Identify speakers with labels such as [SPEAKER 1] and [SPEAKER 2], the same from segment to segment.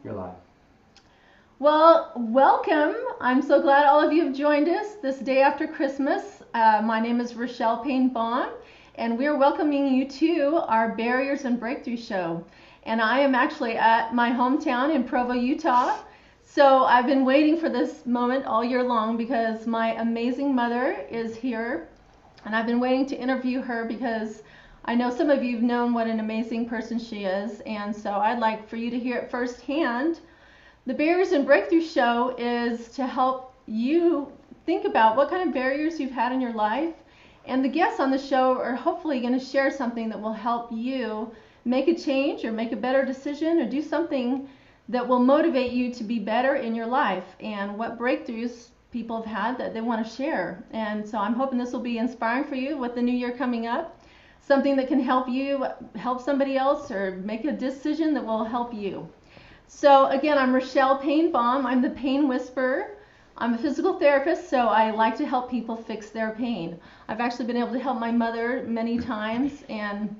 [SPEAKER 1] You're live.
[SPEAKER 2] Well, welcome. I'm so glad all of you have joined us this day after Christmas. My name is Rochelle Payne-Baum, and we're welcoming you to our Barriers and Breakthrough show. And I am actually at my hometown in Provo, Utah. So I've been waiting for this moment all year long because my amazing mother is here, and I've been waiting to interview her because I know some of you have known what an amazing person she is, and so I'd like for you to hear it firsthand. The Barriers and Breakthrough show is to help you think about what kind of barriers you've had in your life, and the guests on the show are hopefully going to share something that will help you make a change or make a better decision or do something that will motivate you to be better in your life, and what breakthroughs people have had that they want to share. And so I'm hoping this will be inspiring for you with the new year coming up, something that can help you help somebody else or make a decision that will help you. So again, I'm Rochelle Payne-Baum. I'm the pain whisperer. I'm a physical therapist, so I like to help people fix their pain. I've actually been able to help my mother many times, and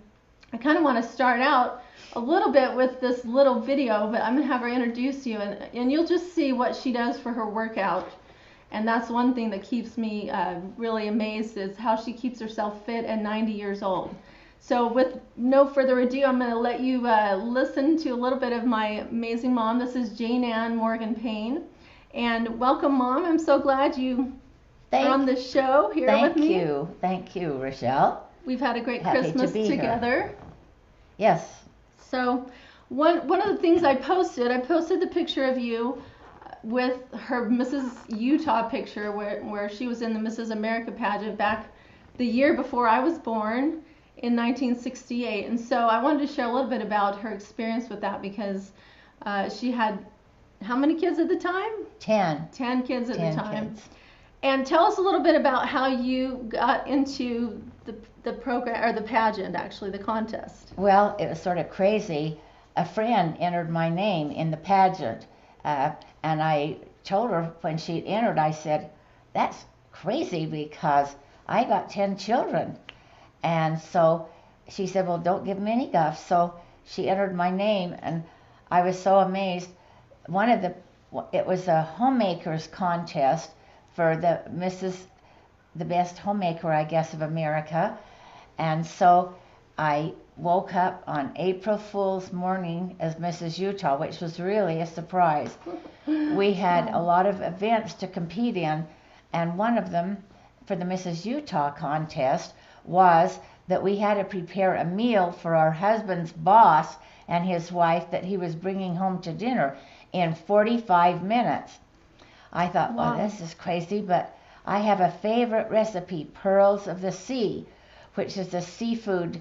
[SPEAKER 2] I kind of want to start out a little bit with this little video, but I'm going to have her introduce you, and you'll just see what she does for her workout. And that's one thing that keeps me really amazed, is how she keeps herself fit at 90 years old. So with no further ado, I'm going to let you listen to a little bit of my amazing mom. This is Jaynann Morgan Payne. And welcome, Mom. I'm so glad you are on the show here with me.
[SPEAKER 3] Thank you, Rochelle.
[SPEAKER 2] We've had a great
[SPEAKER 3] Happy
[SPEAKER 2] Christmas
[SPEAKER 3] to be
[SPEAKER 2] together.
[SPEAKER 3] Here. Yes.
[SPEAKER 2] So one of the things I posted the picture of you with her Mrs. Utah picture where she was in the Mrs. America pageant back the year before I was born, in 1968. And so I wanted to share a little bit about her experience with that, because she had how many kids at the time?
[SPEAKER 3] 10
[SPEAKER 2] kids at the time.
[SPEAKER 3] Kids.
[SPEAKER 2] And tell us a little bit about how you got into the program, or the pageant, actually, the contest.
[SPEAKER 3] Well, it was sort of crazy. A friend entered my name in the pageant, and I told her when she entered, I said, that's crazy because I got 10 children. And so she said, well, don't give them any guff. So she entered my name, and I was so amazed. It was a homemakers contest for the best homemaker, I guess, of America. And so I woke up on April Fool's morning as Mrs. Utah, which was really a surprise. We had a lot of events to compete in, and one of them for the Mrs. Utah contest was that we had to prepare a meal for our husband's boss and his wife that he was bringing home to dinner in 45 minutes. I thought, wow, well, this is crazy, but I have a favorite recipe, pearls of the sea, which is a seafood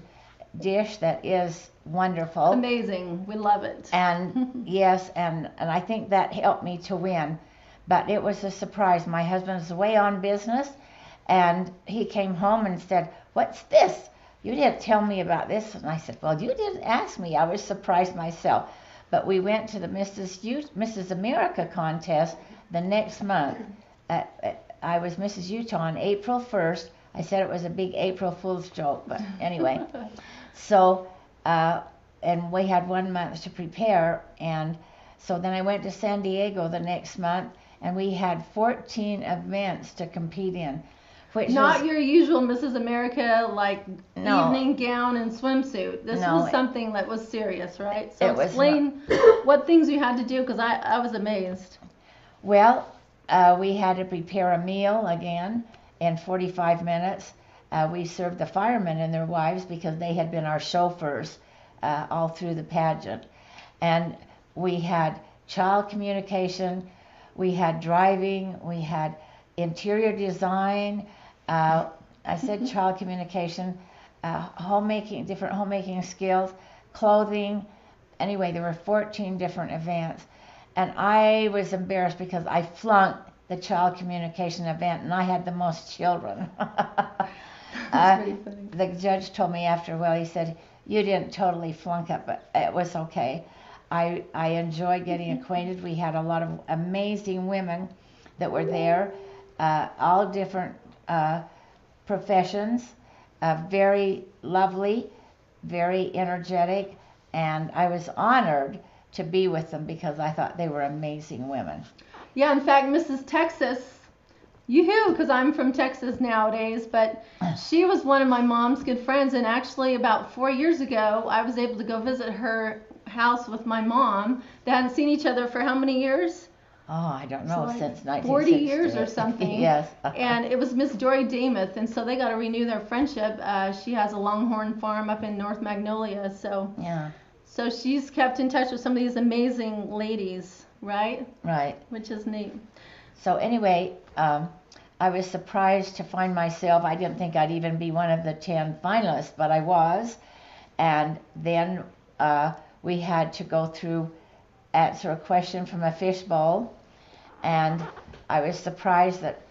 [SPEAKER 3] dish that is wonderful.
[SPEAKER 2] Amazing. We love it.
[SPEAKER 3] And yes, and I think that helped me to win. But it was a surprise. My husband was away on business, and he came home and said, what's this? You didn't tell me about this. And I said, well, you didn't ask me. I was surprised myself. But we went to the Mrs. America contest the next month. I was Mrs. Utah on April 1st. I said it was a big April Fool's joke, but anyway. So, and we had 1 month to prepare. And so then I went to San Diego the next month, and we had 14 events to compete in. Which
[SPEAKER 2] Not your usual Mrs. America, like evening gown and swimsuit. This was something that was serious, right? So explain what things you had to do, because I was amazed.
[SPEAKER 3] Well, we had to prepare a meal again in 45 minutes. We served the firemen and their wives because they had been our chauffeurs all through the pageant. And we had child communication, we had driving, we had interior design, I said child communication, homemaking, different homemaking skills, clothing. Anyway, there were 14 different events. And I was embarrassed because I flunked the child communication event, and I had the most children.
[SPEAKER 2] That's pretty funny.
[SPEAKER 3] The judge told me after, well, he said, you didn't totally flunk it, but it was okay. I enjoyed getting acquainted. We had a lot of amazing women that were there, all different professions, very lovely, very energetic, and I was honored to be with them because I thought they were amazing women.
[SPEAKER 2] Yeah, in fact, Mrs. Texas, yoo-hoo, because I'm from Texas nowadays, but she was one of my mom's good friends, and actually about 4 years ago, I was able to go visit her house with my mom. They hadn't seen each other for how many years?
[SPEAKER 3] Oh, I don't know,
[SPEAKER 2] like
[SPEAKER 3] since 1960.
[SPEAKER 2] 40 years or something.
[SPEAKER 3] Yes.
[SPEAKER 2] And it was Miss Dory Damath, and so they got to renew their friendship. She has a Longhorn farm up in North Magnolia, so
[SPEAKER 3] Yeah.
[SPEAKER 2] So she's kept in touch with some of these amazing ladies, right?
[SPEAKER 3] Right.
[SPEAKER 2] Which is neat.
[SPEAKER 3] So anyway, I was surprised to find myself, I didn't think I'd even be one of the 10 finalists, but I was. And then we had to go through, answer a question from a fishbowl. And I was surprised that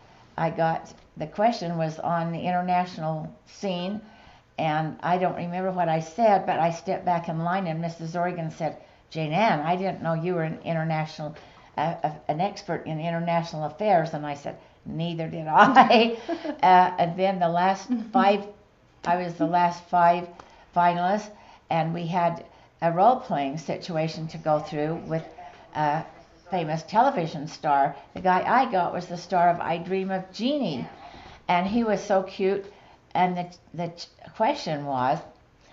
[SPEAKER 3] the question was on the international scene. And I don't remember what I said, but I stepped back in line and Mrs. Oregon said, Jaynann, I didn't know you were an expert in international affairs. And I said, neither did I. And then the last 5, I was the last 5 finalists, and we had a role-playing situation to go through with a famous television star. The guy I got was the star of I Dream of Jeannie, and he was so cute. And the question was,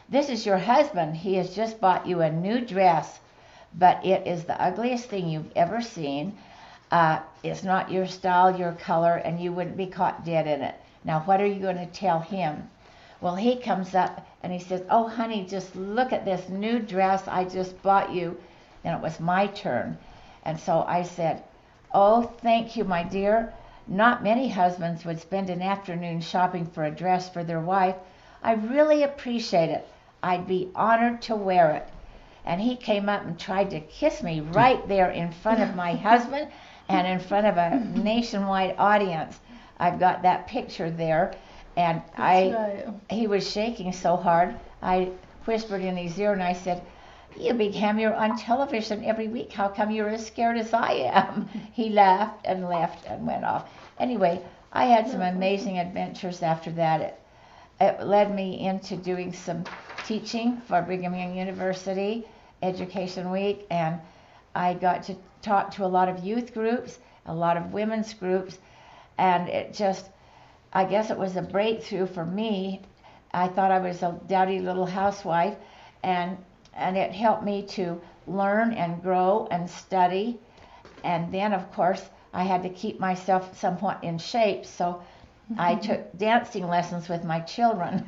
[SPEAKER 3] this is your husband. He has just bought you a new dress, but it is the ugliest thing you've ever seen. It's not your style, your color, and you wouldn't be caught dead in it. Now, what are you going to tell him? Well, he comes up and he says, oh, honey, just look at this new dress I just bought you. Then it was my turn. And so I said, oh, thank you, my dear. Not many husbands would spend an afternoon shopping for a dress for their wife. I really appreciate it. I'd be honored to wear it. And he came up and tried to kiss me right there in front of my husband and in front of a nationwide audience. I've got that picture there. And he was shaking so hard, I whispered in his ear and I said, you become you're on television every week. How come you're as scared as I am? He laughed and left and went off. Anyway, I had some amazing adventures after that. It led me into doing some teaching for Brigham Young University Education Week, and I got to talk to a lot of youth groups, a lot of women's groups, and it just, I guess it was a breakthrough for me. I thought I was a dowdy little housewife, and it helped me to learn and grow and study. And then, of course, I had to keep myself somewhat in shape, so I took dancing lessons with my children,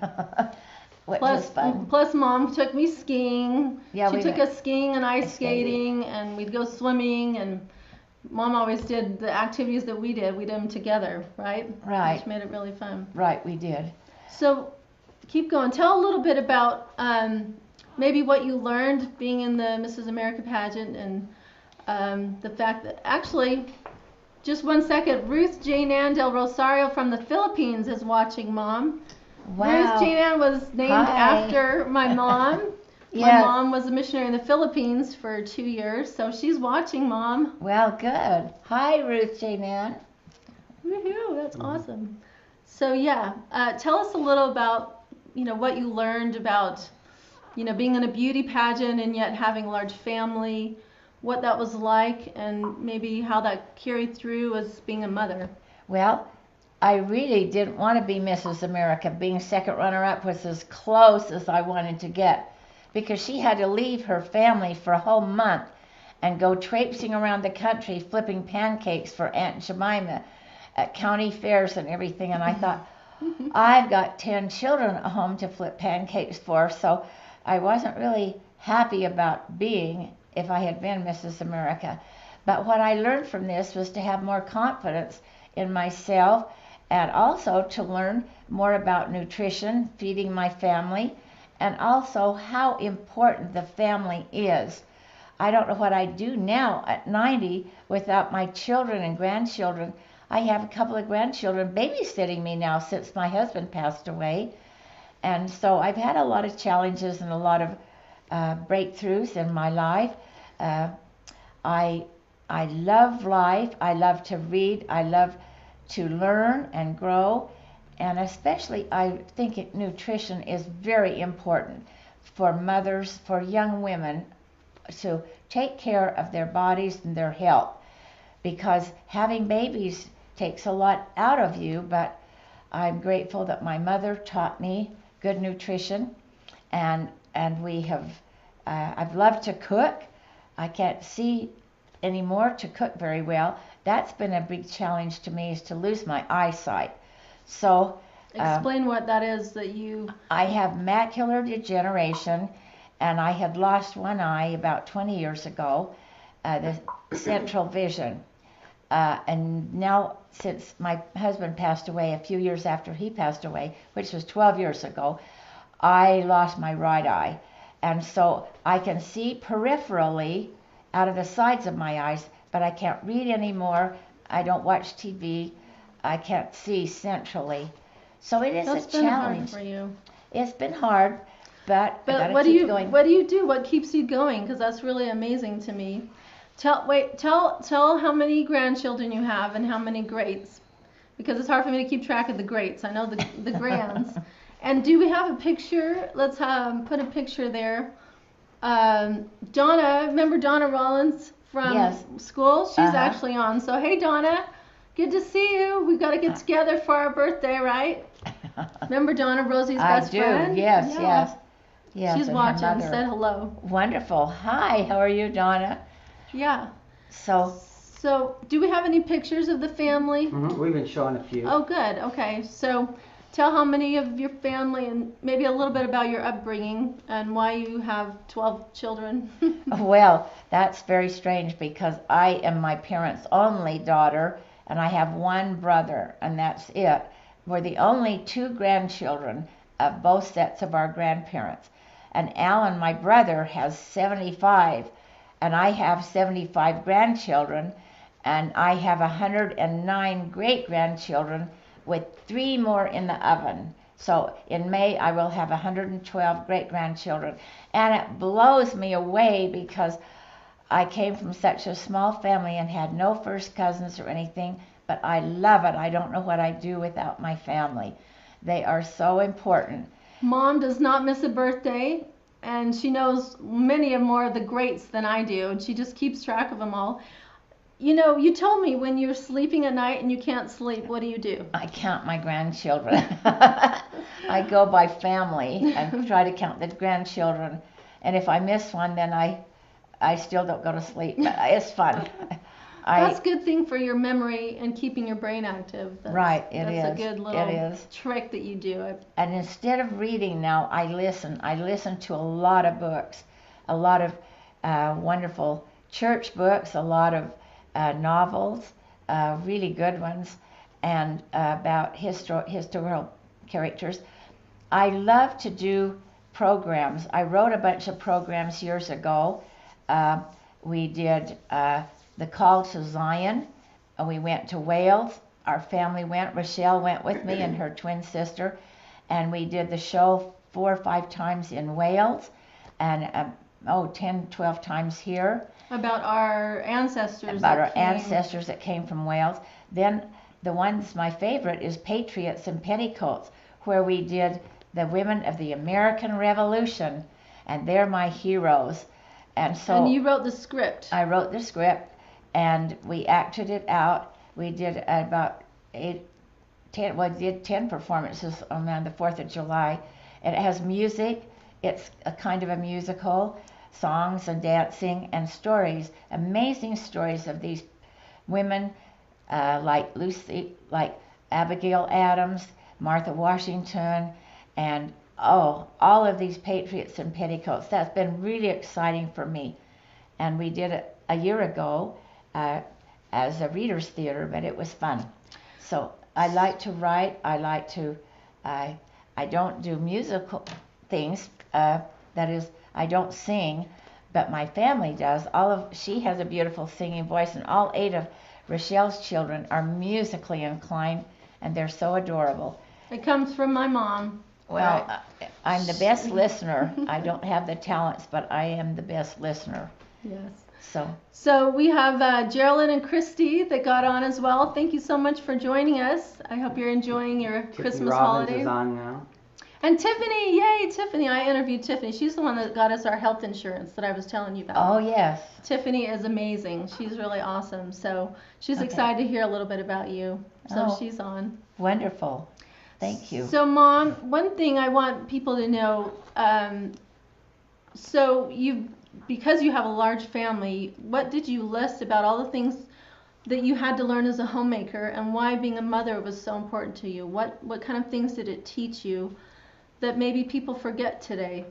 [SPEAKER 3] which was fun.
[SPEAKER 2] Plus, Mom took me skiing.
[SPEAKER 3] Yeah,
[SPEAKER 2] she took us skiing and ice skating, and we'd go swimming, and Mom always did the activities that we did. We did them together, right?
[SPEAKER 3] Right.
[SPEAKER 2] Which made it really fun.
[SPEAKER 3] Right, we did.
[SPEAKER 2] So, keep going. Tell a little bit about maybe what you learned being in the Mrs. America pageant, and the fact that actually, just 1 second, Ruth Jaynann del Rosario from the Philippines is watching, Mom.
[SPEAKER 3] Wow.
[SPEAKER 2] Ruth Jaynann was named after my mom.
[SPEAKER 3] Yes.
[SPEAKER 2] My mom was a missionary in the Philippines for 2 years, so she's watching, Mom.
[SPEAKER 3] Well, good. Hi, Ruth Jaynann.
[SPEAKER 2] Woohoo, that's awesome. So yeah, tell us a little about, what you learned about, being in a beauty pageant and yet having a large family, what that was like, and maybe how that carried through as being a mother.
[SPEAKER 3] Well, I really didn't want to be Mrs. America. Being second runner-up was as close as I wanted to get, because she had to leave her family for a whole month and go traipsing around the country flipping pancakes for Aunt Jemima at county fairs and everything. And I thought, I've got 10 children at home to flip pancakes for, so I wasn't really happy about being if I had been Mrs. America. But what I learned from this was to have more confidence in myself, and also to learn more about nutrition, feeding my family, and also how important the family is. I don't know what I'd do now at 90 without my children and grandchildren. I have a couple of grandchildren babysitting me now since my husband passed away. And so I've had a lot of challenges and a lot of breakthroughs in my life. I love life. I love to read. I love to learn and grow. And especially I think nutrition is very important for mothers, for young women, to take care of their bodies and their health, because having babies takes a lot out of you. But I'm grateful that my mother taught me good nutrition, and we have I've loved to cook. I can't see anymore to cook very well. That's been a big challenge to me, is to lose my eyesight. So
[SPEAKER 2] explain what that is that you...
[SPEAKER 3] I have macular degeneration, and I had lost one eye about 20 years ago, the central vision. And now, since my husband passed away, a few years after he passed away, which was 12 years ago, I lost my right eye. And so I can see peripherally out of the sides of my eyes, but I can't read anymore. I don't watch TV. I can't see centrally. So it is
[SPEAKER 2] That's
[SPEAKER 3] a
[SPEAKER 2] been
[SPEAKER 3] challenge.
[SPEAKER 2] hard for you.
[SPEAKER 3] It's been hard, but I gotta
[SPEAKER 2] what
[SPEAKER 3] keep
[SPEAKER 2] do you
[SPEAKER 3] going.
[SPEAKER 2] what do you do? What keeps you going? Because that's really amazing to me. Tell how many grandchildren you have and how many greats, because it's hard for me to keep track of the greats. I know the grands. And do we have a picture? Let's put a picture there. Donna, remember Donna Rollins from
[SPEAKER 3] Yes.
[SPEAKER 2] school? She's actually on. So hey Donna, good to see you. We got to get together for our birthday, right? Remember Donna, Rosie's best friend?
[SPEAKER 3] Yes,
[SPEAKER 2] Yeah.
[SPEAKER 3] yes.
[SPEAKER 2] She's
[SPEAKER 3] and her
[SPEAKER 2] watching.
[SPEAKER 3] mother.
[SPEAKER 2] Said hello.
[SPEAKER 3] Wonderful. Hi, how are you, Donna?
[SPEAKER 2] Yeah.
[SPEAKER 3] So
[SPEAKER 2] do we have any pictures of the family?
[SPEAKER 1] We've been showing a few.
[SPEAKER 2] Oh, good. Okay. So tell how many of your family, and maybe a little bit about your upbringing and why you have 12 children.
[SPEAKER 3] Well, that's very strange, because I am my parents' only daughter, and I have one brother, and that's it. We're the only 2 grandchildren of both sets of our grandparents. And Alan, my brother, has 75, and I have 75 grandchildren, and I have 109 great-grandchildren, with 3 more in the oven. So in May I will have 112 great-grandchildren. And it blows me away, because I came from such a small family and had no first cousins or anything, but I love it. I don't know what I'd do without my family. They are so important.
[SPEAKER 2] Mom does not miss a birthday, and she knows many more of the greats than I do, and she just keeps track of them all. You know, you told me when you're sleeping at night and you can't sleep, what do?
[SPEAKER 3] I count my grandchildren. I go by family and try to count the grandchildren. And if I miss one, then I still don't go to sleep. But it's fun.
[SPEAKER 2] That's a good thing for your memory and keeping your brain active.
[SPEAKER 3] Right, it is.
[SPEAKER 2] That's a good little
[SPEAKER 3] It is.
[SPEAKER 2] trick that you do.
[SPEAKER 3] And instead of reading now, I listen. I listen to a lot of books, a lot of wonderful church books, a lot of novels, really good ones, and about historical characters. I love to do programs. I wrote a bunch of programs years ago. We did the Call to Zion. We went to Wales. Our family went. Rochelle went with me and her twin sister, and we did the show 4 or 5 times in Wales, and 10, 12 times here.
[SPEAKER 2] About our ancestors.
[SPEAKER 3] About our ancestors that came from Wales. Then the one's my favorite is Patriots in Petticoats, where we did the women of the American Revolution, and they're my heroes. And so
[SPEAKER 2] and you wrote the script.
[SPEAKER 3] I wrote the script, and we acted it out. We did about 10 performances on the 4th of July. And it has music. It's a kind of a musical, songs and dancing and stories, amazing stories of these women like Lucy, like Abigail Adams, Martha Washington, and all of these patriots in petticoats. That's been really exciting for me. And we did it a year ago as a reader's theater, but it was fun. So I like to write. I don't do musical things. That is, I don't sing, but my family does. She has a beautiful singing voice, and all 8 of Rochelle's children are musically inclined, and they're so adorable.
[SPEAKER 2] It comes from my mom.
[SPEAKER 3] Well, I'm the best listener. I don't have the talents, but I am the best listener.
[SPEAKER 2] Yes.
[SPEAKER 3] So
[SPEAKER 2] we have Geraldine and Christy that got on as well. Thank you so much for joining us. I hope you're enjoying your
[SPEAKER 1] Tiffany
[SPEAKER 2] Christmas
[SPEAKER 1] Robbins
[SPEAKER 2] holiday.
[SPEAKER 1] is on now.
[SPEAKER 2] And Tiffany, yay, Tiffany. I interviewed Tiffany. She's the one that got us our health insurance that I was telling you about.
[SPEAKER 3] Oh, yes.
[SPEAKER 2] Tiffany is amazing. She's really awesome. So she's
[SPEAKER 3] Okay.
[SPEAKER 2] excited to hear a little bit about you. So
[SPEAKER 3] Oh.
[SPEAKER 2] she's on.
[SPEAKER 3] Wonderful. Thank you.
[SPEAKER 2] So, Mom, one thing I want people to know, so because you have a large family, what did you list about all the things that you had to learn as a homemaker and why being a mother was so important to you? What kind of things did it teach you that maybe people forget today?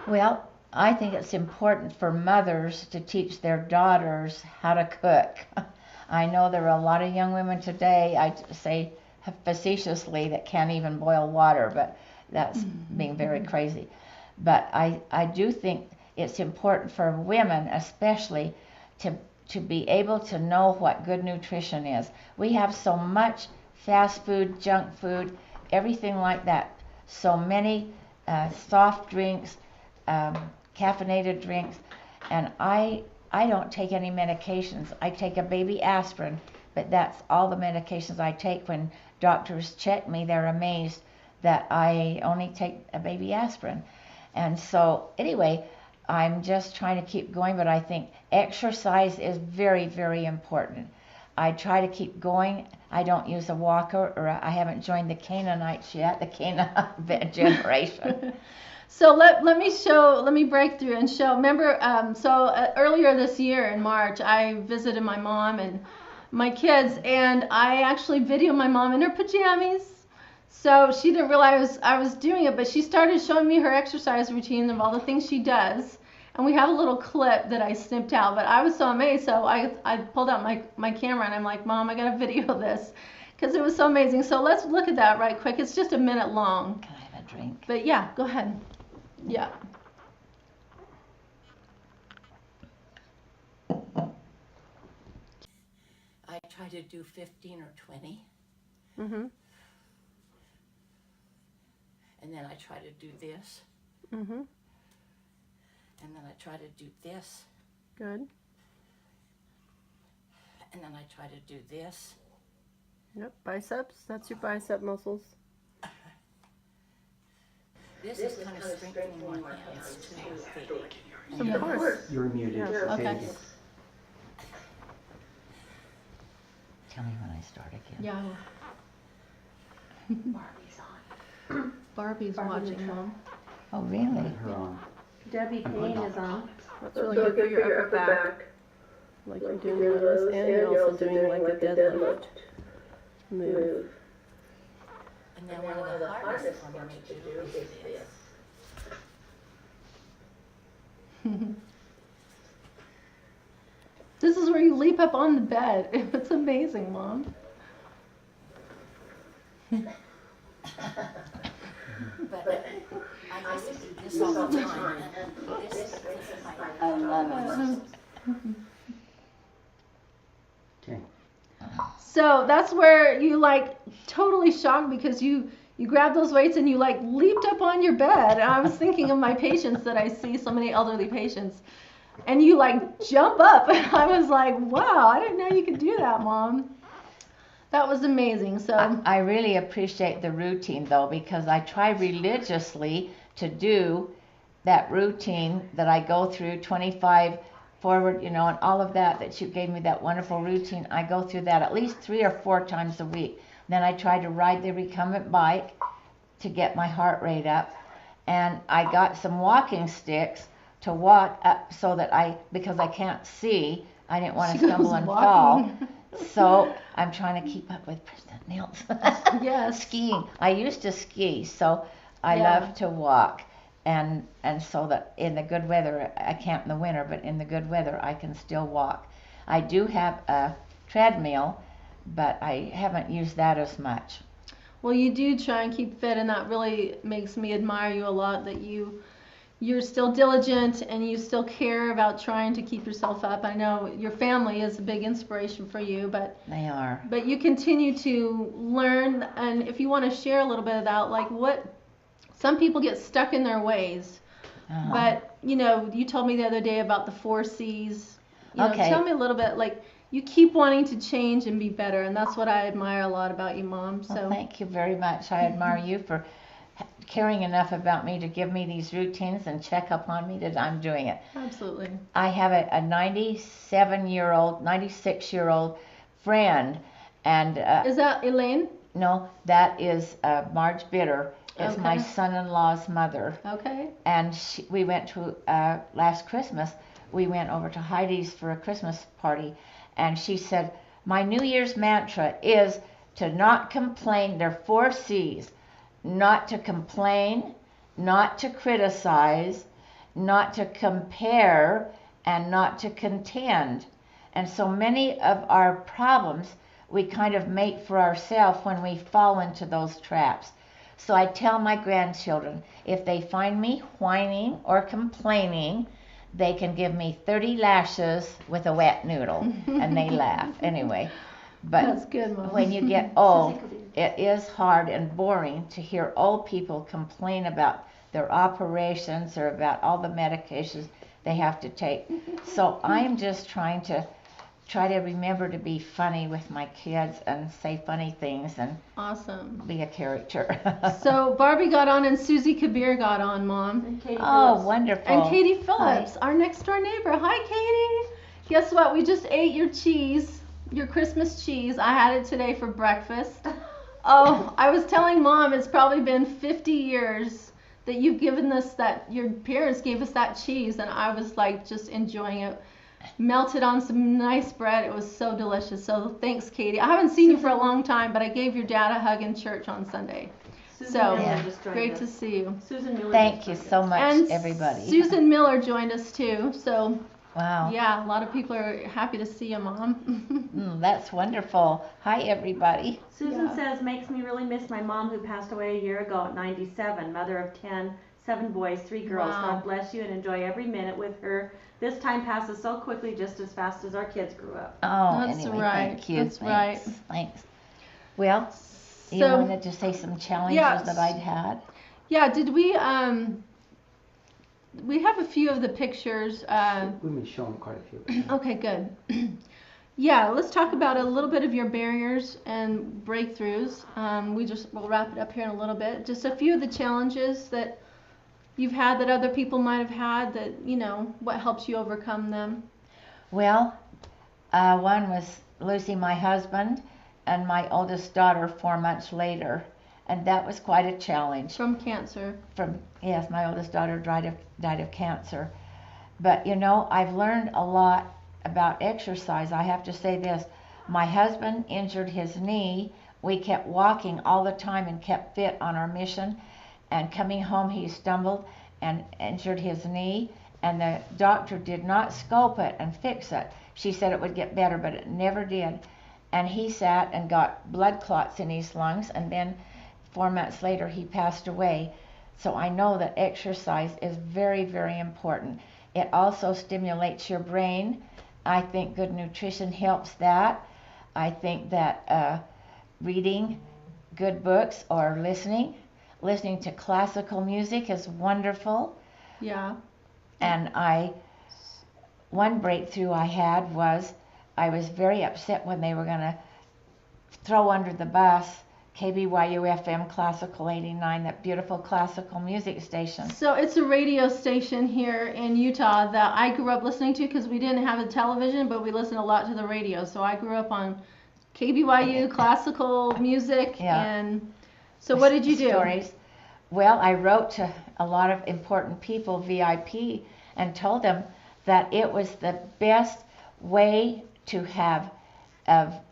[SPEAKER 3] Well, I think it's important for mothers to teach their daughters how to cook. I know there are a lot of young women today, I say facetiously, that can't even boil water, but that's being very crazy. But I do think it's important for women especially to be able to know what good nutrition is. We have so much fast food, junk food, everything like that. So many soft drinks, caffeinated drinks, and I don't take any medications. I take a baby aspirin, but that's all the medications I take. When doctors check me, they're amazed that I only take a baby aspirin. And so anyway, I'm just trying to keep going, but I think exercise is very, very important. I try to keep going. I don't use a walker, or I haven't joined the Canaanites yet, the Canaanite generation.
[SPEAKER 2] So let me break through and show. Remember, earlier this year in March, I visited my mom and my kids, and I actually videoed my mom in her pajamas. So she didn't realize I was doing it, but she started showing me her exercise routine of all the things she does. And we have a little clip that I snipped out, but I was so amazed. So I pulled out my camera and I'm like, Mom, I got to video this because it was so amazing. So let's look at that right quick. It's just a minute long.
[SPEAKER 3] Can I have a drink?
[SPEAKER 2] But yeah, go ahead. Yeah.
[SPEAKER 3] I try to do 15 or 20.
[SPEAKER 2] Mhm.
[SPEAKER 3] And then I try to do this.
[SPEAKER 2] Mhm.
[SPEAKER 3] And then I try to do this.
[SPEAKER 2] Good.
[SPEAKER 3] And then I try to do this.
[SPEAKER 2] Yep. Biceps. That's your bicep muscles.
[SPEAKER 3] This is kind of strengthening my hands too.
[SPEAKER 2] Of course.
[SPEAKER 1] You're muted.
[SPEAKER 2] Yes. Okay.
[SPEAKER 3] Tell me when I start again.
[SPEAKER 2] Yeah.
[SPEAKER 3] Barbie's on.
[SPEAKER 2] Barbie's watching, Mom.
[SPEAKER 3] Oh, really?
[SPEAKER 1] Her on.
[SPEAKER 2] Debbie Payne is on. That's really good for your upper back. Like you're doing this, and you're also doing like a deadlift move.
[SPEAKER 3] And then one of the hardest for me to do is this.
[SPEAKER 2] This is where you leap up on the bed. It's amazing, Mom.
[SPEAKER 3] But I used to do this all the time. And this is my, I love it.
[SPEAKER 1] Okay.
[SPEAKER 2] So that's where you like totally shocked because you grabbed those weights and you like leaped up on your bed. And I was thinking of my patients that I see, so many elderly patients, and you like jump up. And I was like, wow, I didn't know you could do that, Mom. That was amazing. So
[SPEAKER 3] I really appreciate the routine though, because I try religiously to do that routine that I go through 25 forward, and all of that you gave me, that wonderful routine. I go through that at least 3 or 4 times a week. Then I try to ride the recumbent bike to get my heart rate up. And I got some walking sticks to walk up so that because I can't see, I didn't want to stumble and fall. So I'm trying to keep up with President Niels.
[SPEAKER 2] Yes.
[SPEAKER 3] Skiing. I used to ski, so I love to walk. And so that in the good weather, I can't in the winter, but in the good weather, I can still walk. I do have a treadmill, but I haven't used that as much.
[SPEAKER 2] well, you do try and keep fit, and that really makes me admire you a lot, that you're still diligent and you still care about trying to keep yourself up. I know your family is a big inspiration for you, but
[SPEAKER 3] They are.
[SPEAKER 2] But you continue to learn, and if you want to share a little bit about like what some people get stuck in their ways.
[SPEAKER 3] Uh-huh.
[SPEAKER 2] But you told me the other day about the 4 C's.
[SPEAKER 3] Okay.
[SPEAKER 2] Tell me a little bit, like you keep wanting to change and be better, and that's what I admire a lot about you, Mom. So
[SPEAKER 3] Well, thank you very much. I admire you for caring enough about me to give me these routines and check up on me that I'm doing it.
[SPEAKER 2] Absolutely.
[SPEAKER 3] I have a 97-year-old, 96-year-old friend, and
[SPEAKER 2] is that Elaine?
[SPEAKER 3] No, that is Marge Bitter. It's
[SPEAKER 2] Okay.
[SPEAKER 3] my son-in-law's mother.
[SPEAKER 2] Okay.
[SPEAKER 3] And we went to, last Christmas, we went over to Heidi's for a Christmas party, and she said, my New Year's mantra is to not complain. There are 4 C's. Not to complain, not to criticize, not to compare, and not to contend. And so many of our problems we kind of make for ourselves when we fall into those traps. So I tell my grandchildren, if they find me whining or complaining, they can give me 30 lashes with a wet noodle, and they laugh anyway. But
[SPEAKER 2] that's good, Mom.
[SPEAKER 3] When you get old, it is hard and boring to hear old people complain about their operations or about all the medications they have to take. So I'm just trying to remember to be funny with my kids and say funny things and
[SPEAKER 2] awesome.
[SPEAKER 3] Be a character.
[SPEAKER 2] So Barbie got on and Susie Kabir got on, Mom.
[SPEAKER 1] And Katie
[SPEAKER 3] Oh,
[SPEAKER 1] Phillips.
[SPEAKER 3] wonderful.
[SPEAKER 2] And Katie Phillips,
[SPEAKER 3] Hi.
[SPEAKER 2] our next door neighbor. Hi, Katie. Guess what? We just ate your cheese, your Christmas cheese. I had it today for breakfast. Oh, I was telling Mom it's probably been 50 years that you've given us that, your parents gave us that cheese, and I was like just enjoying it. Melted on some nice bread. It was so delicious. So thanks, Katie. I haven't seen you for a long time, but I gave your dad a hug in church on Sunday.
[SPEAKER 1] Susan
[SPEAKER 2] So
[SPEAKER 1] Miller just joined
[SPEAKER 2] great
[SPEAKER 1] us.
[SPEAKER 2] to see you.
[SPEAKER 1] Susan Miller
[SPEAKER 3] Thank
[SPEAKER 1] just
[SPEAKER 3] you
[SPEAKER 1] joined
[SPEAKER 3] so
[SPEAKER 1] us.
[SPEAKER 3] much,
[SPEAKER 2] And
[SPEAKER 3] everybody.
[SPEAKER 2] Susan Miller joined us too. So
[SPEAKER 3] Wow.
[SPEAKER 2] yeah, a lot of people are happy to see you, Mom.
[SPEAKER 3] That's wonderful. Hi, everybody.
[SPEAKER 1] Susan
[SPEAKER 2] Yeah.
[SPEAKER 1] says, makes me really miss my mom who passed away a year ago at 97, mother of 10, 7 boys, 3 girls.
[SPEAKER 2] Wow.
[SPEAKER 1] God bless you and enjoy every minute with her. This time passes so quickly, just as fast as our kids grew up.
[SPEAKER 3] Oh,
[SPEAKER 2] That's
[SPEAKER 3] anyway,
[SPEAKER 2] right.
[SPEAKER 3] thank you.
[SPEAKER 2] That's
[SPEAKER 3] Thanks.
[SPEAKER 2] right.
[SPEAKER 3] Thanks. Well, you
[SPEAKER 2] So
[SPEAKER 3] wanted to say some challenges
[SPEAKER 2] Yeah.
[SPEAKER 3] that I'd had?
[SPEAKER 2] yeah, did we have a few of the pictures.
[SPEAKER 4] We've been showing quite a few.
[SPEAKER 2] Okay, good. Yeah, let's talk about a little bit of your barriers and breakthroughs. We'll wrap it up here in a little bit. Just a few of the challenges that you've had that other people might have had that, what helps you overcome them.
[SPEAKER 3] Well, one was losing my husband and my oldest daughter 4 months later, and that was quite a challenge.
[SPEAKER 2] From cancer.
[SPEAKER 3] Yes, my oldest daughter died of cancer. But I've learned a lot about exercise. I have to say this, my husband injured his knee. We kept walking all the time and kept fit on our mission, and coming home he stumbled and injured his knee, and the doctor did not scope it and fix it. She said it would get better, but it never did. And he sat and got blood clots in his lungs, and then 4 months later he passed away. So I know that exercise is very, very important. It also stimulates your brain. I think good nutrition helps that. I think that reading good books or listening to classical music is wonderful.
[SPEAKER 2] Yeah.
[SPEAKER 3] And one breakthrough I had was I was very upset when they were going to throw under the bus KBYU FM Classical 89, that beautiful classical music station.
[SPEAKER 2] So it's a radio station here in Utah that I grew up listening to because we didn't have a television, but we listened a lot to the radio. So I grew up on KBYU classical music.
[SPEAKER 3] Yeah.
[SPEAKER 2] And so what did you do?
[SPEAKER 3] Stories. Well, I wrote to a lot of important people, VIP, and told them that it was the best way to have,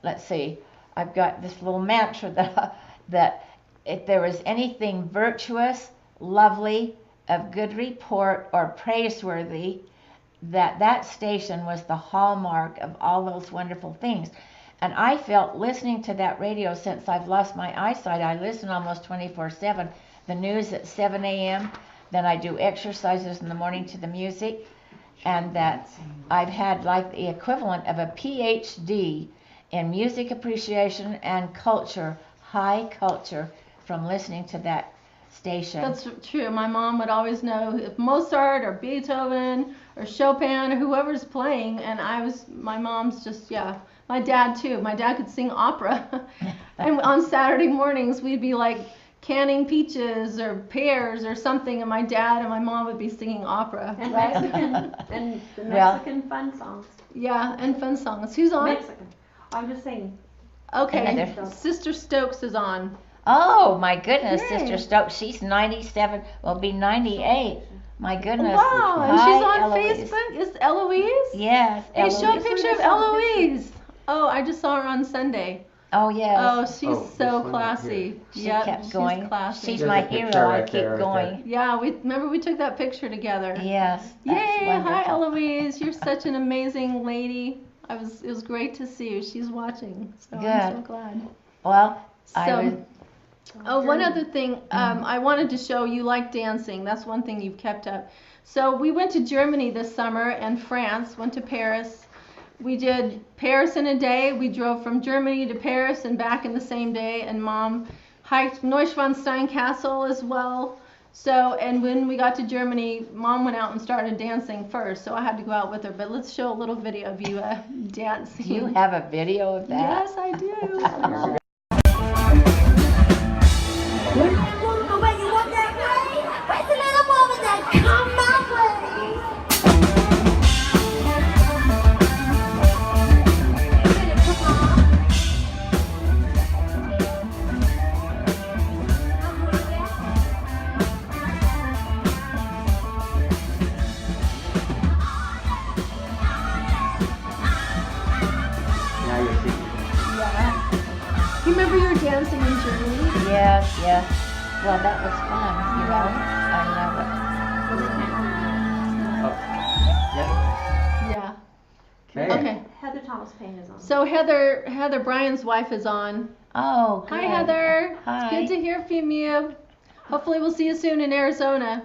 [SPEAKER 3] let's see, I've got this little mantra that if there was anything virtuous, lovely, of good report, or praiseworthy, that station was the hallmark of all those wonderful things. And I felt listening to that radio, since I've lost my eyesight, I listen almost 24/7. The news at 7 a.m., then I do exercises in the morning to the music, and that I've had like the equivalent of a PhD in music appreciation and culture, high culture, from listening to that station.
[SPEAKER 2] That's true. My mom would always know if Mozart or Beethoven or Chopin or whoever's playing, and my mom's just, yeah. My dad too. My dad could sing opera. And on Saturday mornings we'd be like canning peaches or pears or something, and my dad and my mom would be singing opera.
[SPEAKER 1] And
[SPEAKER 3] Right.
[SPEAKER 1] Mexican, and the
[SPEAKER 3] Well-
[SPEAKER 1] Mexican fun songs.
[SPEAKER 2] Yeah, and fun songs. Who's on?
[SPEAKER 1] Mexican. I'm just saying.
[SPEAKER 2] Okay,
[SPEAKER 3] Another-
[SPEAKER 2] Sister Stokes is on.
[SPEAKER 3] Oh my goodness,
[SPEAKER 2] Yay.
[SPEAKER 3] Sister Stokes, she's 97, will be 98. My goodness.
[SPEAKER 2] Wow, and
[SPEAKER 3] Hi,
[SPEAKER 2] she's on
[SPEAKER 3] Eloise.
[SPEAKER 2] Facebook. Is Eloise?
[SPEAKER 3] Yes,
[SPEAKER 2] Hey, show a
[SPEAKER 3] Eloise.
[SPEAKER 2] picture of Eloise. Oh, I just saw her on Sunday.
[SPEAKER 3] Oh yes.
[SPEAKER 2] Oh, she's
[SPEAKER 4] Oh, this
[SPEAKER 2] so
[SPEAKER 4] one
[SPEAKER 2] classy.
[SPEAKER 3] She
[SPEAKER 2] Yep,
[SPEAKER 3] kept
[SPEAKER 2] she's
[SPEAKER 3] going.
[SPEAKER 2] classy.
[SPEAKER 3] She's
[SPEAKER 4] There's
[SPEAKER 3] my
[SPEAKER 4] a picture
[SPEAKER 3] hero. I
[SPEAKER 4] right
[SPEAKER 3] keep
[SPEAKER 4] there, right
[SPEAKER 3] going.
[SPEAKER 2] Yeah, we took that picture together.
[SPEAKER 3] Yes. That's
[SPEAKER 2] Yay!
[SPEAKER 3] wonderful.
[SPEAKER 2] Hi, Eloise. You're such an amazing lady. It was great to see you. She's watching, so I'm so
[SPEAKER 3] Good.
[SPEAKER 2] glad.
[SPEAKER 3] Well, I
[SPEAKER 2] So,
[SPEAKER 3] was.
[SPEAKER 2] oh, one other thing, I wanted to show you like dancing. That's one thing you've kept up. So we went to Germany this summer and France. Went to Paris. We did Paris in a day. We drove from Germany to Paris and back in the same day. And Mom hiked Neuschwanstein Castle as well. So, and when we got to Germany, Mom went out and started dancing first. So I had to go out with her. But let's show a little video of you dancing.
[SPEAKER 3] Do you have a video of that?
[SPEAKER 2] Yes, I do.
[SPEAKER 5] The way you walk that way, where's the little woman that come my way?
[SPEAKER 4] Now you're singing.
[SPEAKER 2] You remember you were dancing in Germany?
[SPEAKER 3] Yes, yes. Well, that was fun, you know. I love it.
[SPEAKER 4] Oh. Yep.
[SPEAKER 2] Yeah.
[SPEAKER 4] Okay.
[SPEAKER 2] Okay.
[SPEAKER 1] Heather Thomas Payne is on.
[SPEAKER 2] So Heather Bryan's wife is on.
[SPEAKER 3] Oh, good.
[SPEAKER 2] Hi, Heather.
[SPEAKER 3] Hi.
[SPEAKER 2] It's good to hear from you. Hopefully we'll see you soon in Arizona.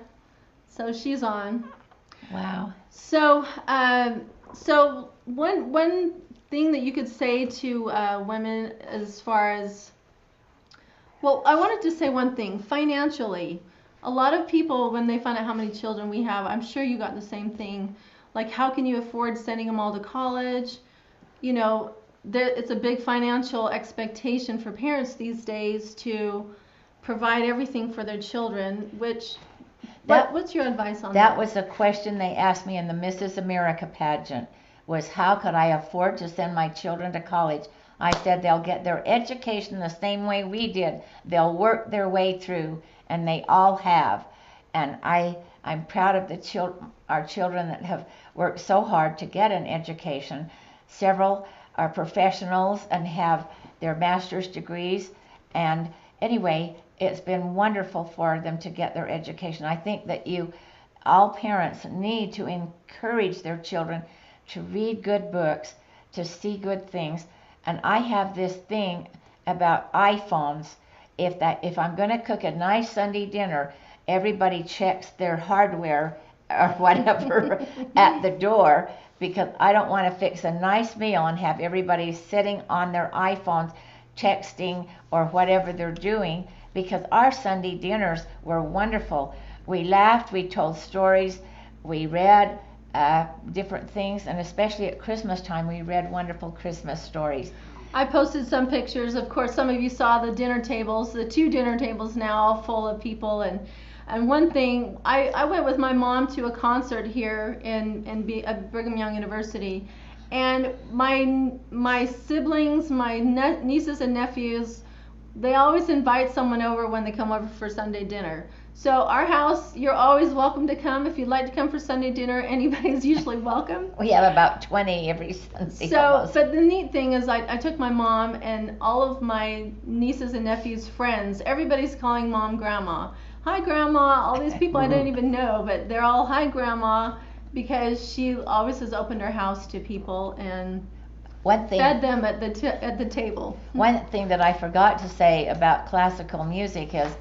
[SPEAKER 2] So she's on.
[SPEAKER 3] Wow.
[SPEAKER 2] So one thing that you could say to women as far as, well, I wanted to say one thing. Financially, a lot of people, when they find out how many children we have, I'm sure you got the same thing. Like, how can you afford sending them all to college? You know, it's a big financial expectation for parents these days to provide everything for their children, which, what's your advice on that?
[SPEAKER 3] That was a question they asked me in the Mrs. America pageant, was how could I afford to send my children to college? I said they'll get their education the same way we did. They'll work their way through, and they all have. And I'm proud of our children that have worked so hard to get an education. Several are professionals and have their master's degrees. And anyway, it's been wonderful for them to get their education. I think that all parents need to encourage their children to read good books, to see good things. And I have this thing about iPhones. If I'm going to cook a nice Sunday dinner, everybody checks their hardware or whatever at the door, because I don't want to fix a nice meal and have everybody sitting on their iPhones texting or whatever they're doing, because our Sunday dinners were wonderful. We laughed, we told stories, we read different things, and especially at Christmas time we read wonderful Christmas stories.
[SPEAKER 2] I posted some pictures. Of course, some of you saw the dinner tables, the 2 dinner tables now all full of people. And one thing, I went with my mom to a concert here at Brigham Young University, and my siblings, my nieces and nephews, they always invite someone over when they come over for Sunday dinner. So our house, you're always welcome to come. If you'd like to come for Sunday dinner, anybody's usually welcome.
[SPEAKER 3] We have about 20 every Sunday.
[SPEAKER 2] So,
[SPEAKER 3] almost.
[SPEAKER 2] but the neat thing is I took my mom and all of my nieces and nephews' friends. Everybody's calling Mom Grandma. Hi, Grandma. All these people I didn't even know, but they're all hi, Grandma, because she always has opened her house to people and fed them at the table.
[SPEAKER 3] One thing that I forgot to say about classical music is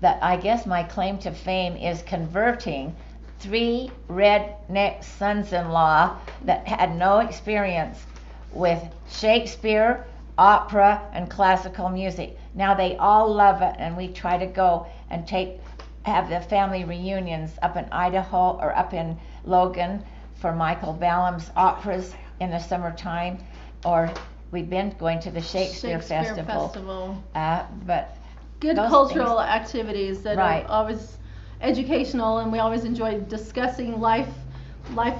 [SPEAKER 3] that I guess my claim to fame is converting 3 redneck sons-in-law that had no experience with Shakespeare, opera, and classical music. Now they all love it, and we try to go and have the family reunions up in Idaho or up in Logan for Michael Ballum's operas in the summertime, or we've been going to the Shakespeare Festival.
[SPEAKER 2] Festival.
[SPEAKER 3] But
[SPEAKER 2] good
[SPEAKER 3] those
[SPEAKER 2] cultural activities that
[SPEAKER 3] Right.
[SPEAKER 2] are always educational, and we always enjoy discussing life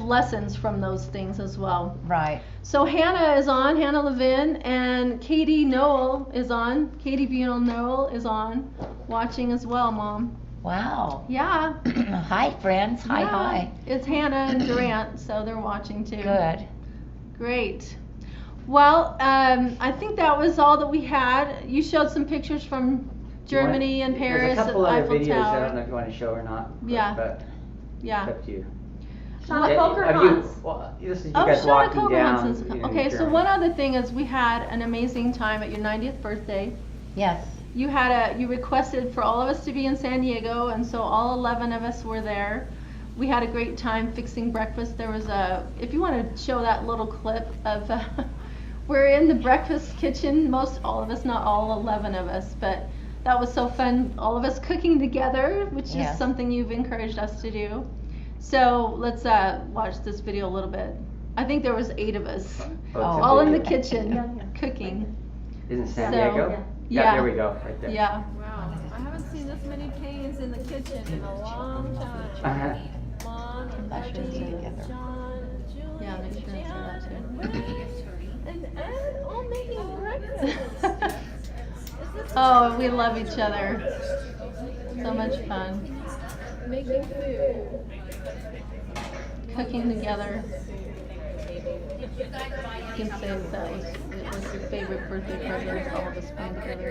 [SPEAKER 2] lessons from those things as well.
[SPEAKER 3] Right.
[SPEAKER 2] So Hannah is on, Hannah Levin, and Katie Noel is on. Katie Buell Noel is on, watching as well, Mom.
[SPEAKER 3] Wow.
[SPEAKER 2] Yeah.
[SPEAKER 3] Hi, friends. Hi,
[SPEAKER 2] Yeah.
[SPEAKER 3] hi.
[SPEAKER 2] It's Hannah and Durant, so they're watching too.
[SPEAKER 3] Good.
[SPEAKER 2] Great. Well, I think that was all that we had. You showed some pictures from Germany and Paris
[SPEAKER 4] There's a
[SPEAKER 2] at
[SPEAKER 4] couple
[SPEAKER 2] the
[SPEAKER 4] other
[SPEAKER 2] Eiffel
[SPEAKER 4] videos I don't know
[SPEAKER 2] Tower.
[SPEAKER 4] if you want to show or not.
[SPEAKER 2] Yeah.
[SPEAKER 4] But
[SPEAKER 2] Yeah.
[SPEAKER 4] it's up to you.
[SPEAKER 1] Shauna
[SPEAKER 4] Yeah,
[SPEAKER 1] Coker
[SPEAKER 4] have you-
[SPEAKER 1] Hans.
[SPEAKER 4] well, this is you
[SPEAKER 2] Oh,
[SPEAKER 4] guys
[SPEAKER 2] Shauna
[SPEAKER 4] walking
[SPEAKER 2] Coker
[SPEAKER 4] down.
[SPEAKER 2] Hanson's.
[SPEAKER 4] you know,
[SPEAKER 2] Okay, so
[SPEAKER 4] Germany.
[SPEAKER 2] one other thing is we had an amazing time at your 90th birthday.
[SPEAKER 3] Yes.
[SPEAKER 2] You requested for all of us to be in San Diego, and so all 11 of us were there. We had a great time fixing breakfast. There was if you want to show that little clip of, we're in the breakfast kitchen, all of us, not all 11 of us, but that was so fun, all of us cooking together, which
[SPEAKER 3] Yes.
[SPEAKER 2] is something you've encouraged us to do. So let's watch this video a little bit. I think there was 8 of us,
[SPEAKER 4] Oh, it's a
[SPEAKER 2] all in the
[SPEAKER 4] video.
[SPEAKER 2] kitchen, cooking.
[SPEAKER 4] Isn't San
[SPEAKER 2] So,
[SPEAKER 4] Diego?
[SPEAKER 2] yeah.
[SPEAKER 4] There we go, right there.
[SPEAKER 2] Yeah.
[SPEAKER 6] Wow, I haven't seen this many canes in the kitchen in a long time.
[SPEAKER 4] Uh-huh.
[SPEAKER 6] Mom and
[SPEAKER 3] Mushrooms
[SPEAKER 6] Debbie,
[SPEAKER 3] together.
[SPEAKER 6] John, and Julie,
[SPEAKER 2] Yeah, make sure it's
[SPEAKER 6] Jan,
[SPEAKER 2] that
[SPEAKER 6] and
[SPEAKER 2] too.
[SPEAKER 6] Ray, and Ed all making breakfast.
[SPEAKER 2] Oh, we love each other. So much fun.
[SPEAKER 6] Making food.
[SPEAKER 2] Cooking together. You can say that it was your favorite birthday party with all of us being together,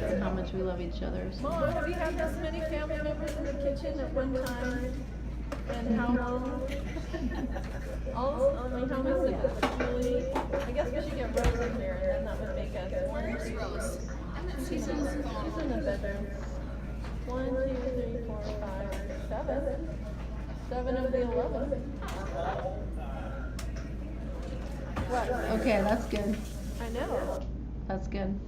[SPEAKER 2] and how much we love each other. So.
[SPEAKER 6] Mom, have you had this many family members in the kitchen at one time? And how long? How many? Julie? I guess we should get Rose in here, and then that would make us 1, 2. She's in the bedroom. 1, 2, 3, 4, 5, 7. 7 of the 11. What?
[SPEAKER 2] Okay, that's good.
[SPEAKER 6] I know.
[SPEAKER 2] That's good.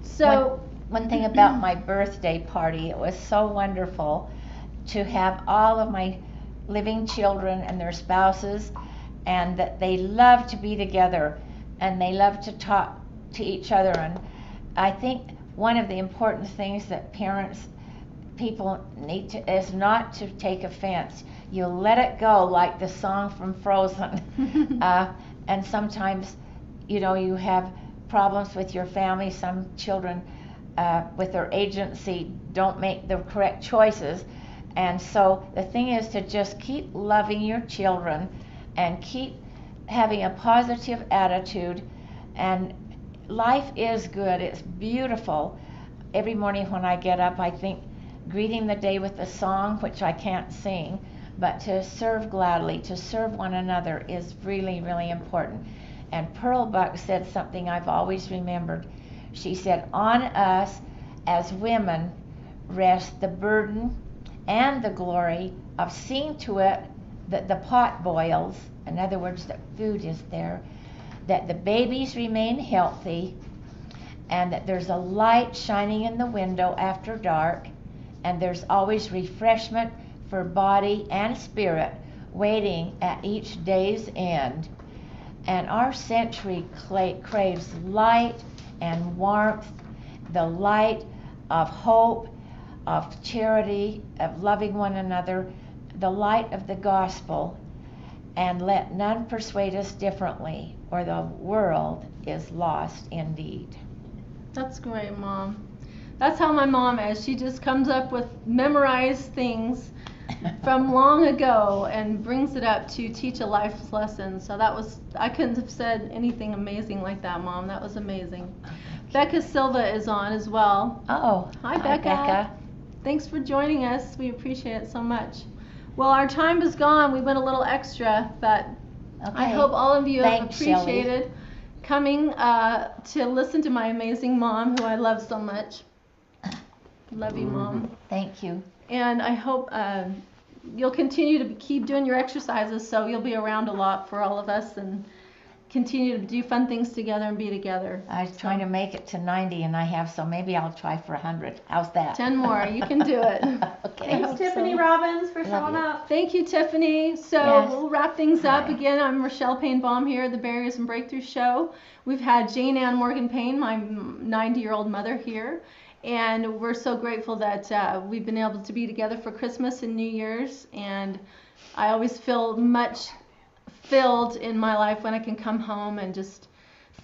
[SPEAKER 2] So,
[SPEAKER 3] One thing about my birthday party, it was so wonderful to have all of my living children and their spouses, and that they love to be together and they love to talk to each other. And I think one of the important things that people need to is not to take offense. You let it go, like the song from Frozen. And sometimes, you have problems with your family. Some children with their agency don't make the correct choices. And so the thing is to just keep loving your children and keep having a positive attitude. And life is good. It's beautiful. Every morning when I get up, I think greeting the day with a song, which I can't sing, but to serve gladly, to serve one another is really, really important. And Pearl Buck said something I've always remembered. She said, on us as women rests the burden and the glory of seeing to it that the pot boils, in other words, that food is there, that the babies remain healthy, and that there's a light shining in the window after dark, and there's always refreshment for body and spirit waiting at each day's end. And our century craves light and warmth, the light of hope, of charity, of loving one another, the light of the gospel, and let none persuade us differently, or the world is lost indeed.
[SPEAKER 2] that's great, Mom. That's how my mom is. She just comes up with memorized things from long ago and brings it up to teach a life lesson. So I couldn't have said anything amazing like that, Mom. That was amazing. Becca Silva is on as well.
[SPEAKER 3] Oh,
[SPEAKER 2] Hi, Becca. Thanks for joining us. We appreciate it so much. Well, our time is gone. We went a little extra, but I
[SPEAKER 3] Okay.
[SPEAKER 2] hope all of you have
[SPEAKER 3] Thanks, Shelley.
[SPEAKER 2] appreciated coming to listen to my amazing mom, who I love so much. Love you, Mom.
[SPEAKER 3] Thank you.
[SPEAKER 2] And I hope you'll continue to keep doing your exercises, so you'll be around a lot for all of us and continue to do fun things together and be together.
[SPEAKER 3] I was trying to make it to 90 and I have, so maybe I'll try for 100. How's that?
[SPEAKER 2] 10 more. You can do it.
[SPEAKER 3] Okay.
[SPEAKER 2] hope
[SPEAKER 1] Thanks, Tiffany
[SPEAKER 2] so.
[SPEAKER 1] Robbins, for
[SPEAKER 3] Love
[SPEAKER 1] showing
[SPEAKER 3] you.
[SPEAKER 1] up.
[SPEAKER 2] Thank you, Tiffany. So
[SPEAKER 3] Yes.
[SPEAKER 2] we'll wrap things up.
[SPEAKER 3] Hi.
[SPEAKER 2] Again, I'm Rochelle Payne-Baum here at the Barriers and Breakthroughs show. We've had Jaynann Morgan Payne, my 90-year-old mother, here. And we're so grateful that we've been able to be together for Christmas and New Year's. And I always feel much filled in my life when I can come home and just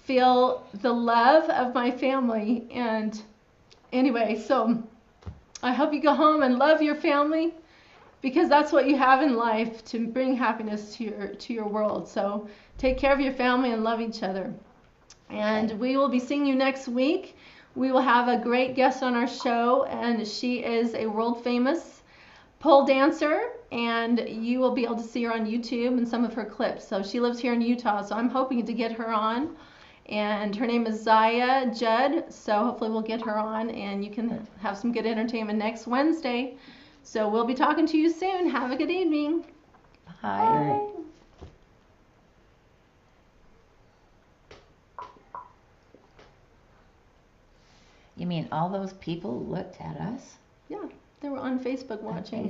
[SPEAKER 2] feel the love of my family. And anyway, so I hope you go home and love your family, because that's what you have in life to bring happiness to your world. So take care of your family and love each other. And we will be seeing you next week. We will have a great guest on our show, and she is a world famous pole dancer, and you will be able to see her on YouTube and some of her clips. So she lives here in Utah, so I'm hoping to get her on. And her name is Zaya Judd, so hopefully we'll get her on and you can have some good entertainment next Wednesday. So we'll be talking to you soon. Have a good evening.
[SPEAKER 3] Bye. You mean all those people looked at us?
[SPEAKER 2] Yeah, they were on Facebook watching.